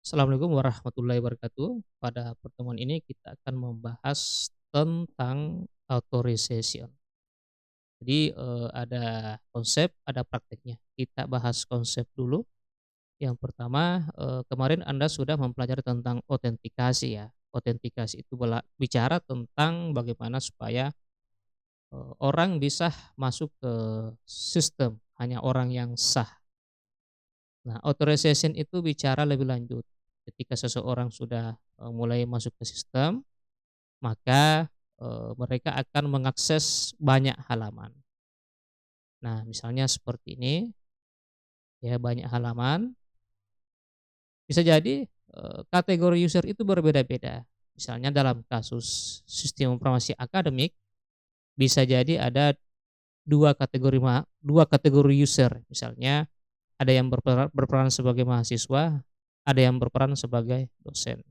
Assalamualaikum warahmatullahi wabarakatuh. Pada pertemuan ini kita akan membahas tentang authorization. Jadi, ada konsep, ada prakteknya. Kita bahas konsep dulu. Yang pertama, kemarin Anda sudah mempelajari tentang autentikasi ya. Autentikasi itu bicara tentang bagaimana supaya, orang bisa masuk ke sistem, hanya orang yang sah. Nah, authorization itu bicara lebih lanjut. Ketika seseorang sudah, mulai masuk ke sistem, maka, mereka akan mengakses banyak halaman. Nah, misalnya seperti ini, ya banyak halaman, bisa jadi, kategori user itu berbeda-beda. Misalnya dalam kasus sistem informasi akademik, bisa jadi ada 2 kategori user. Misalnya ada yang berperan sebagai mahasiswa, ada yang berperan sebagai dosen.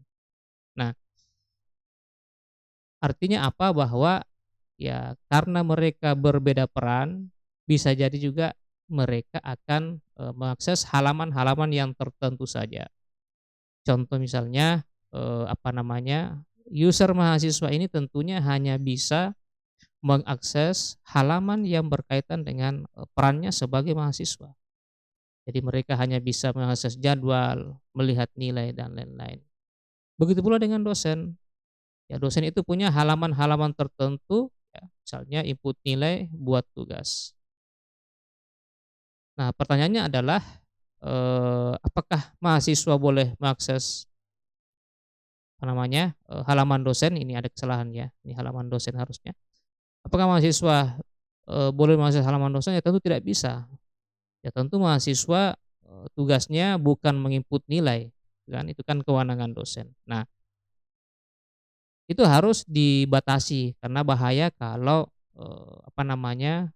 Nah, artinya apa? Bahwa ya karena mereka berbeda peran, bisa jadi juga mereka akan, mengakses halaman-halaman yang tertentu saja. Contoh misalnya, apa namanya, user mahasiswa ini tentunya hanya bisa mengakses halaman yang berkaitan dengan, perannya sebagai mahasiswa. Jadi mereka hanya bisa mengakses jadwal, melihat nilai dan lain-lain. Begitu pula dengan dosen. Ya dosen itu punya halaman-halaman tertentu ya, misalnya input nilai buat tugas. Nah pertanyaannya adalah, apakah mahasiswa boleh mengakses, apa namanya, halaman dosen? Ini ada kesalahan ya, ini halaman dosen harusnya. Apakah mahasiswa, boleh mengakses halaman dosen? Ya tentu tidak bisa. Ya tentu mahasiswa, tugasnya bukan menginput nilai, kan, itu kan kewenangan dosen. Nah, itu harus dibatasi karena bahaya kalau, apa namanya,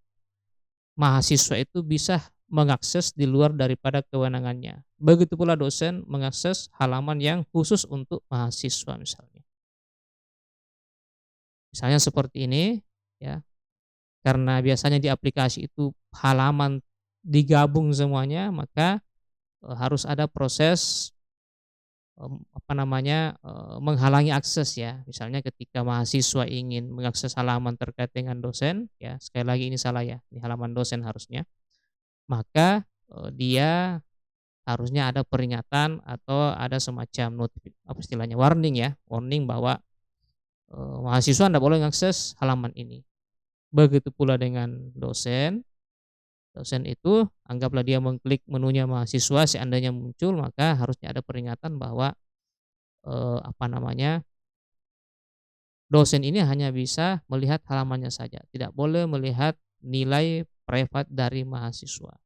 mahasiswa itu bisa mengakses di luar daripada kewenangannya. Begitu pula dosen mengakses halaman yang khusus untuk mahasiswa misalnya. Misalnya seperti ini, ya, karena biasanya di aplikasi itu halaman digabung semuanya, maka, harus ada proses, apa namanya, menghalangi akses ya. Misalnya ketika mahasiswa ingin mengakses halaman terkait dengan dosen, ya sekali lagi ini salah ya, ini halaman dosen harusnya. Maka, dia harusnya ada peringatan atau ada semacam apa istilahnya, warning ya, warning bahwa, mahasiswa ndak boleh mengakses halaman ini. Begitu pula dengan dosen, dosen itu anggaplah dia mengklik menunya mahasiswa seandainya muncul, maka harusnya ada peringatan bahwa, apa namanya, dosen ini hanya bisa melihat halamannya saja, tidak boleh melihat nilai privat dari mahasiswa.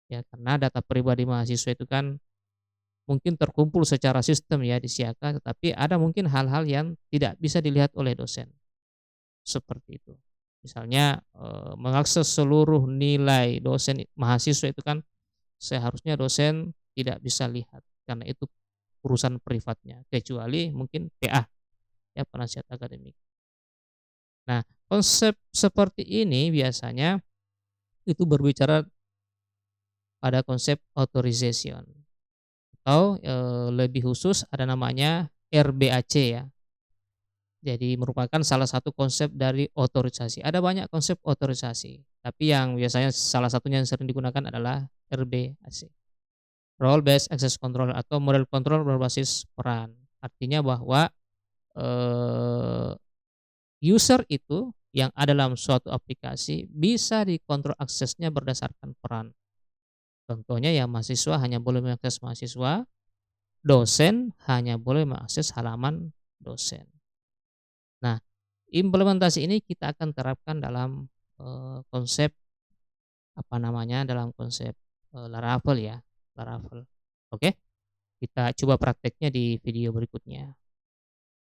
Ya, karena data pribadi mahasiswa itu kan mungkin terkumpul secara sistem ya di Siaka, tetapi ada mungkin hal-hal yang tidak bisa dilihat oleh dosen, seperti itu. Misalnya, mengakses seluruh nilai dosen mahasiswa itu kan seharusnya dosen tidak bisa lihat, karena itu urusan privatnya, kecuali mungkin PA, ya penasihat akademik. Nah, konsep seperti ini biasanya itu berbicara pada konsep authorization atau, lebih khusus ada namanya RBAC ya. Jadi merupakan salah satu konsep dari otorisasi. Ada banyak konsep otorisasi, tapi yang biasanya salah satunya yang sering digunakan adalah RBAC, Role Based Access Control atau model kontrol berbasis peran. Artinya bahwa, eee, user itu yang ada dalam suatu aplikasi bisa dikontrol aksesnya berdasarkan peran. Contohnya ya mahasiswa hanya boleh mengakses mahasiswa, dosen hanya boleh mengakses halaman dosen. Nah, implementasi ini kita akan terapkan dalam, konsep, apa namanya, dalam konsep, Laravel ya, Laravel. Oke, kita coba prakteknya di video berikutnya.